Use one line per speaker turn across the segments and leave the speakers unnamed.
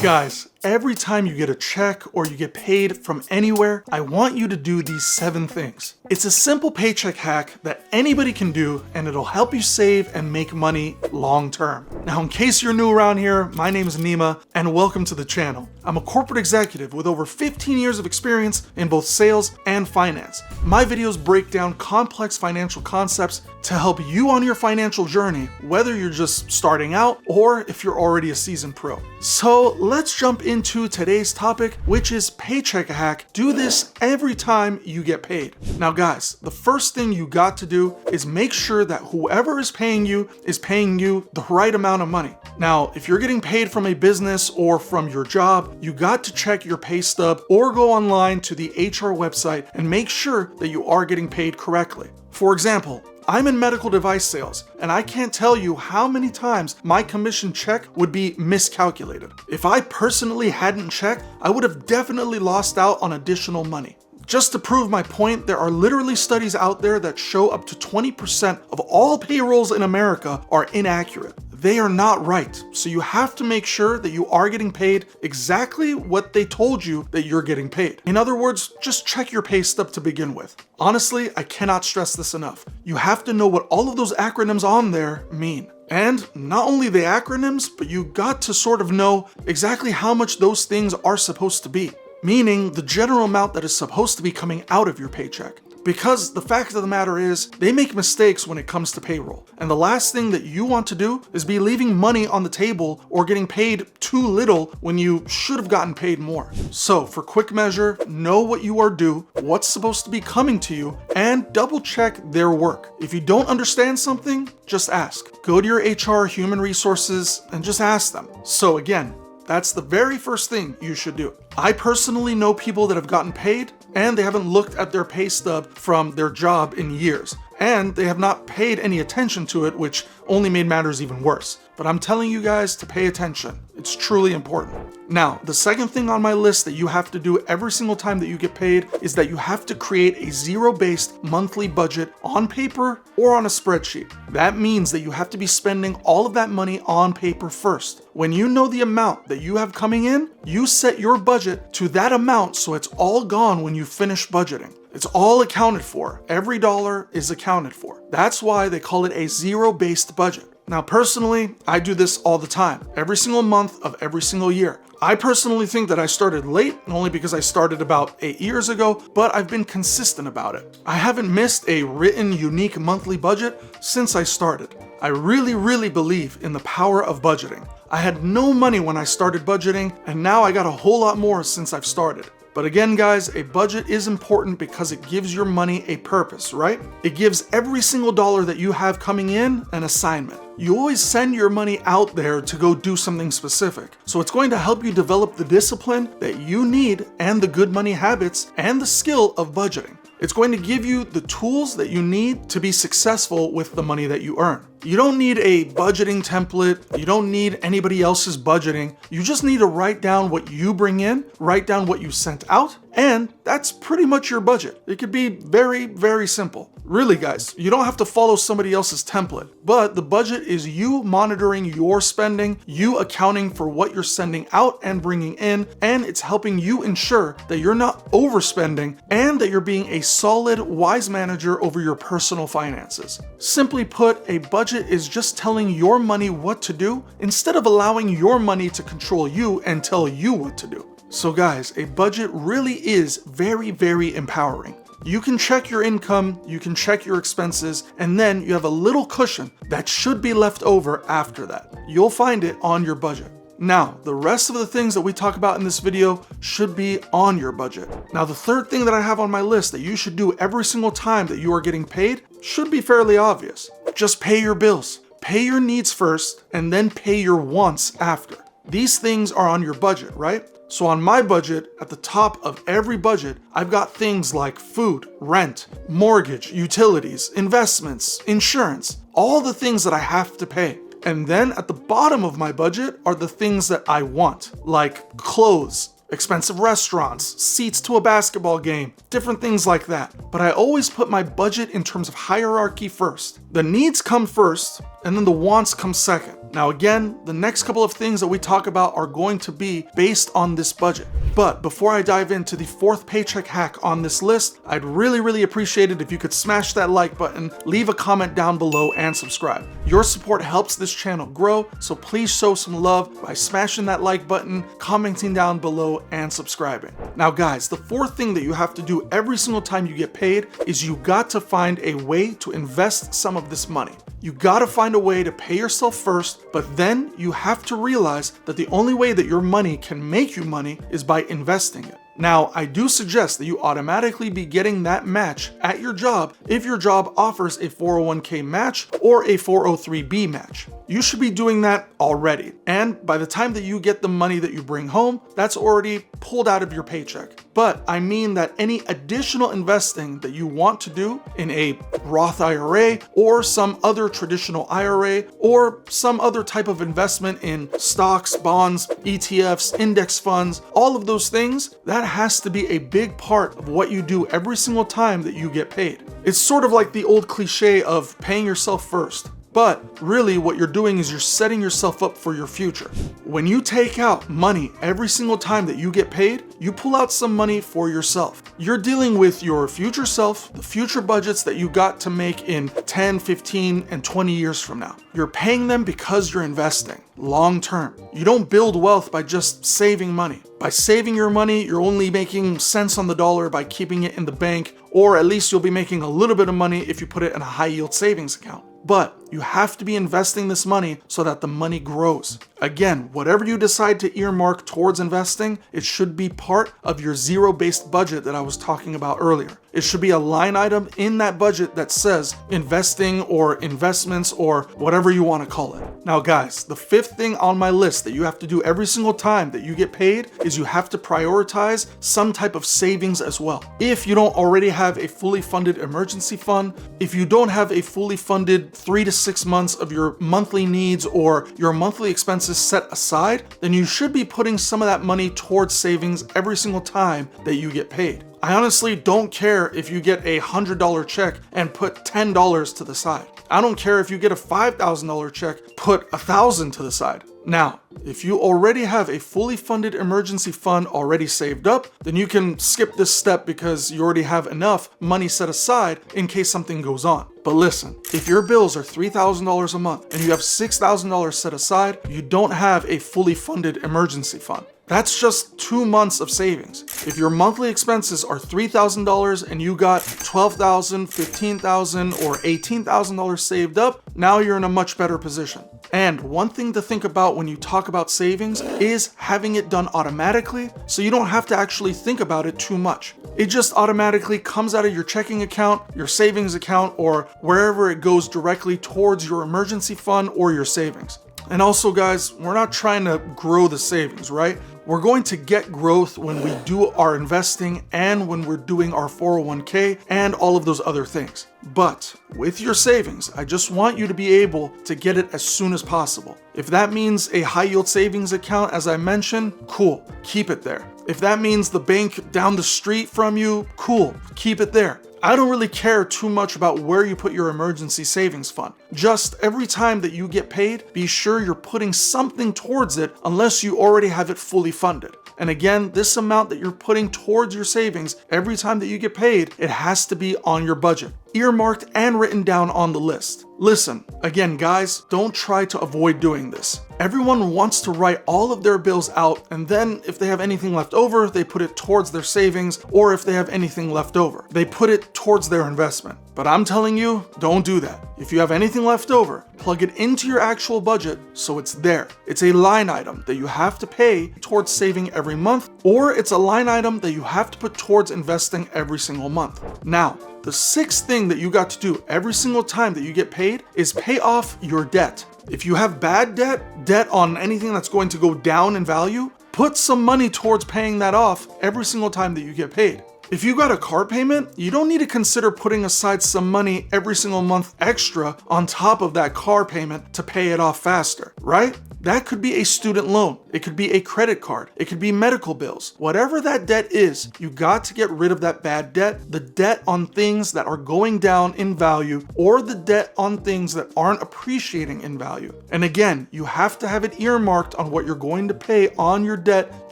Guys, every time you get a check or you get paid from anywhere, I want you to do these 7 things. It's a simple paycheck hack that anybody can do, and it'll help you save and make money long term. Now, in case you're new around here, my name is Nima, and welcome to the channel. I'm a corporate executive with over 15 years of experience in both sales and finance. My videos break down complex financial concepts to help you on your financial journey, whether you're just starting out or if you're already a seasoned pro. So let's jump into today's topic, which is Paycheck Hack. Do this every time you get paid. Now guys, the first thing you got to do is make sure that whoever is paying you the right amount of money. Now, if you're getting paid from a business or from your job, you got to check your pay stub or go online to the HR website and make sure that you are getting paid correctly. For example, I'm in medical device sales, and I can't tell you how many times my commission check would be miscalculated. If I personally hadn't checked, I would have definitely lost out on additional money. Just to prove my point, there are literally studies out there that show up to 20% of all payrolls in America are inaccurate. They are not right, so you have to make sure that you are getting paid exactly what they told you that you're getting paid. In other words, just check your pay stub to begin with. Honestly, I cannot stress this enough. You have to know what all of those acronyms on there mean. And not only the acronyms, but you got to sort of know exactly how much those things are supposed to be. Meaning the general amount that is supposed to be coming out of your paycheck. Because the fact of the matter is, they make mistakes when it comes to payroll. And the last thing that you want to do is be leaving money on the table or getting paid too little when you should have gotten paid more. So for quick measure, know what you are due, what's supposed to be coming to you, and double check their work. If you don't understand something, just ask. Go to your HR, human resources, and just ask them. So again, that's the very first thing you should do. I personally know people that have gotten paid and they haven't looked at their pay stub from their job in years. And they have not paid any attention to it, which only made matters even worse. But I'm telling you guys to pay attention. It's truly important. Now, the second thing on my list that you have to do every single time that you get paid is that you have to create a zero-based monthly budget on paper or on a spreadsheet. That means that you have to be spending all of that money on paper first. When you know the amount that you have coming in, you set your budget to that amount so it's all gone when you finish budgeting. It's all accounted for. Every dollar is accounted for. That's why they call it a zero-based budget. Now, personally, I do this all the time, every single month of every single year. I personally think that I started late, only because I started about 8 years ago, but I've been consistent about it. I haven't missed a written, unique monthly budget since I started. I really believe in the power of budgeting. I had no money when I started budgeting, and now I got a whole lot more since I've started. But again, guys, a budget is important because it gives your money a purpose, right? It gives every single dollar that you have coming in an assignment. You always send your money out there to go do something specific. So it's going to help you develop the discipline that you need and the good money habits and the skill of budgeting. It's going to give you the tools that you need to be successful with the money that you earn. You don't need a budgeting template. You don't need anybody else's budgeting. You just need to write down what you bring in, write down what you sent out, and that's pretty much your budget. It could be very simple. Really, guys, you don't have to follow somebody else's template, but the budget is you monitoring your spending, you accounting for what you're sending out and bringing in, and it's helping you ensure that you're not overspending and that you're being a solid, wise manager over your personal finances. Simply put, a budget is just telling your money what to do instead of allowing your money to control you and tell you what to do. So guys, a budget really is very empowering. You can check your income, you can check your expenses, and then you have a little cushion that should be left over after that. You'll find it on your budget. Now, the rest of the things that we talk about in this video should be on your budget. Now, the third thing that I have on my list that you should do every single time that you are getting paid should be fairly obvious. Just pay your bills. Pay your needs first, and then pay your wants after. These things are on your budget, right? So on my budget, at the top of every budget, I've got things like food, rent, mortgage, utilities, investments, insurance, all the things that I have to pay. And then at the bottom of my budget are the things that I want, like clothes, expensive restaurants, seats to a basketball game, different things like that. But I always put my budget in terms of hierarchy first. The needs come first, and then the wants come second. Now again, the next couple of things that we talk about are going to be based on this budget. But before I dive into the fourth paycheck hack on this list, I'd really appreciate it if you could smash that like button, leave a comment down below, and subscribe. Your support helps this channel grow, so please show some love by smashing that like button, commenting down below, and subscribing. Now guys, the fourth thing that you have to do every single time you get paid is you got to find a way to invest some of this money. You gotta find a way to pay yourself first, but then you have to realize that the only way that your money can make you money is by investing it. Now, I do suggest that you automatically be getting that match at your job if your job offers a 401k match or a 403b match. You should be doing that already. And by the time that you get the money that you bring home, that's already pulled out of your paycheck. But I mean that any additional investing that you want to do in a Roth IRA or some other traditional IRA or some other type of investment in stocks, bonds, ETFs, index funds, all of those things, that has to be a big part of what you do every single time that you get paid. It's sort of like the old cliche of paying yourself first. But really what you're doing is you're setting yourself up for your future. When you take out money every single time that you get paid, you pull out some money for yourself. You're dealing with your future self, the future budgets that you got to make in 10, 15, and 20 years from now. You're paying them because you're investing long term. You don't build wealth by just saving money. By saving your money, you're only making cents on the dollar by keeping it in the bank, or at least you'll be making a little bit of money if you put it in a high yield savings account. But you have to be investing this money so that the money grows. Again, whatever you decide to earmark towards investing, it should be part of your zero-based budget that I was talking about earlier. It should be a line item in that budget that says investing or investments or whatever you want to call it. Now guys, the fifth thing on my list that you have to do every single time that you get paid is you have to prioritize some type of savings as well. If you don't already have a fully funded emergency fund, if you don't have a fully funded 3 to 6 months of your monthly needs or your monthly expenses set aside, then you should be putting some of that money towards savings every single time that you get paid. I honestly don't care if you get a $100 check and put $10 to the side. I don't care if you get a $5,000 check, put $1,000 to the side. Now, if you already have a fully funded emergency fund already saved up, then you can skip this step because you already have enough money set aside in case something goes on. But listen, if your bills are $3,000 a month and you have $6,000 set aside, you don't have a fully funded emergency fund. That's just 2 months of savings. If your monthly expenses are $3,000 and you got $12,000, $15,000, or $18,000 saved up, now you're in a much better position. And one thing to think about when you talk about savings is having it done automatically so you don't have to actually think about it too much. It just automatically comes out of your checking account, your savings account, or wherever it goes directly towards your emergency fund or your savings. And also guys, we're not trying to grow the savings, right? We're going to get growth when we do our investing and when we're doing our 401k and all of those other things. But with your savings, I just want you to be able to get it as soon as possible. If that means a high yield savings account, as I mentioned, cool, keep it there. If that means the bank down the street from you, cool, keep it there. I don't really care too much about where you put your emergency savings fund. Just every time that you get paid, be sure you're putting something towards it unless you already have it fully funded. And again, this amount that you're putting towards your savings every time that you get paid, it has to be on your budget, earmarked and written down on the list. Listen, again guys, don't try to avoid doing this. Everyone wants to write all of their bills out, and then if they have anything left over, they put it towards their savings, or if they have anything left over, they put it towards their investment. But I'm telling you, don't do that. If you have anything left over, plug it into your actual budget so it's there. It's a line item that you have to pay towards saving every month, or it's a line item that you have to put towards investing every single month. Now, the sixth thing that you got to do every single time that you get paid is pay off your debt. If you have bad debt on anything that's going to go down in value, put some money towards paying that off every single time that you get paid. If you got a car payment, you don't need to consider putting aside some money every single month extra on top of that car payment to pay it off faster, right? That could be a student loan. It could be a credit card. It could be medical bills. Whatever that debt is, you got to get rid of that bad debt, the debt on things that are going down in value, or the debt on things that aren't appreciating in value. And again, you have to have it earmarked on what you're going to pay on your debt,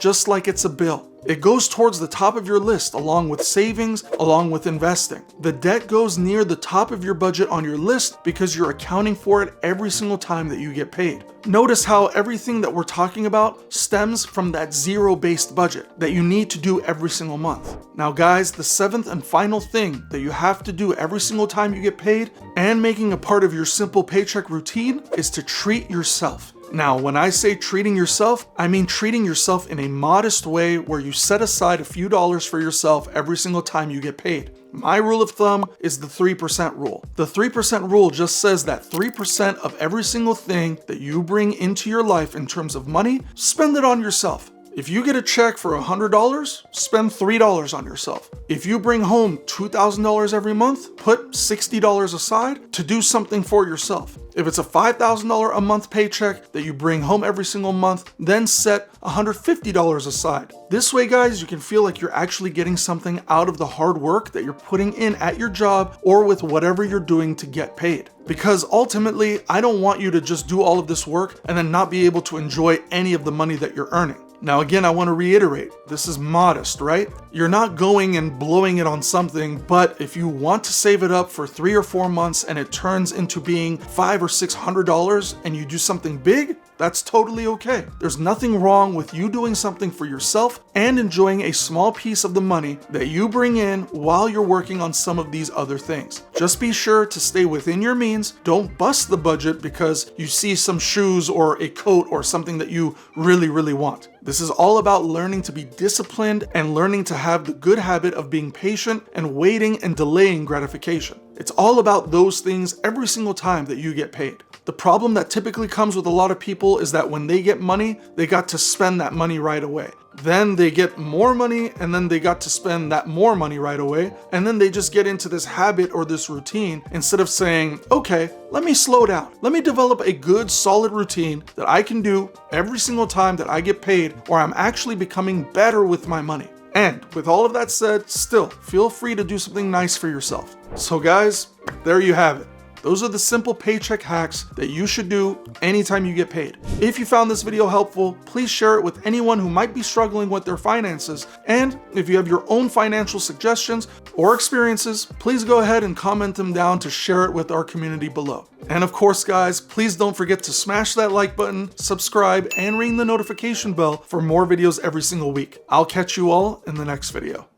just like it's a bill. It goes towards the top of your list along with savings, along with investing. The debt goes near the top of your budget on your list because you're accounting for it every single time that you get paid. Notice how everything that we're talking about stems from that zero-based budget that you need to do every single month. Now guys, the seventh and final thing that you have to do every single time you get paid and making a part of your simple paycheck routine is to treat yourself. Now, when I say treating yourself, I mean treating yourself in a modest way where you set aside a few dollars for yourself every single time you get paid. My rule of thumb is the 3% rule. The 3% rule just says that 3% of every single thing that you bring into your life in terms of money, spend it on yourself. If you get a check for $100, spend $3 on yourself. If you bring home $2,000 every month, put $60 aside to do something for yourself. If it's a $5,000 a month paycheck that you bring home every single month, then set $150 aside. This way, guys, you can feel like you're actually getting something out of the hard work that you're putting in at your job or with whatever you're doing to get paid. Because ultimately, I don't want you to just do all of this work and then not be able to enjoy any of the money that you're earning. Now again, I want to reiterate, this is modest, right? You're not going and blowing it on something, but if you want to save it up for 3 or 4 months and it turns into being $500 or $600 and you do something big, that's totally okay. There's nothing wrong with you doing something for yourself and enjoying a small piece of the money that you bring in while you're working on some of these other things. Just be sure to stay within your means. Don't bust the budget because you see some shoes or a coat or something that you really, really want. This is all about learning to be disciplined and learning to have the good habit of being patient and waiting and delaying gratification. It's all about those things every single time that you get paid. The problem that typically comes with a lot of people is that when they get money, they got to spend that money right away. Then they get more money and then they got to spend that more money right away. And then they just get into this habit or this routine instead of saying, okay, let me slow down. Let me develop a good solid routine that I can do every single time that I get paid or I'm actually becoming better with my money. And with all of that said, still feel free to do something nice for yourself. So guys, there you have it. Those are the simple paycheck hacks that you should do anytime you get paid. If you found this video helpful, please share it with anyone who might be struggling with their finances. And if you have your own financial suggestions or experiences, please go ahead and comment them down to share it with our community below. And of course, guys, please don't forget to smash that like button, subscribe, and ring the notification bell for more videos every single week. I'll catch you all in the next video.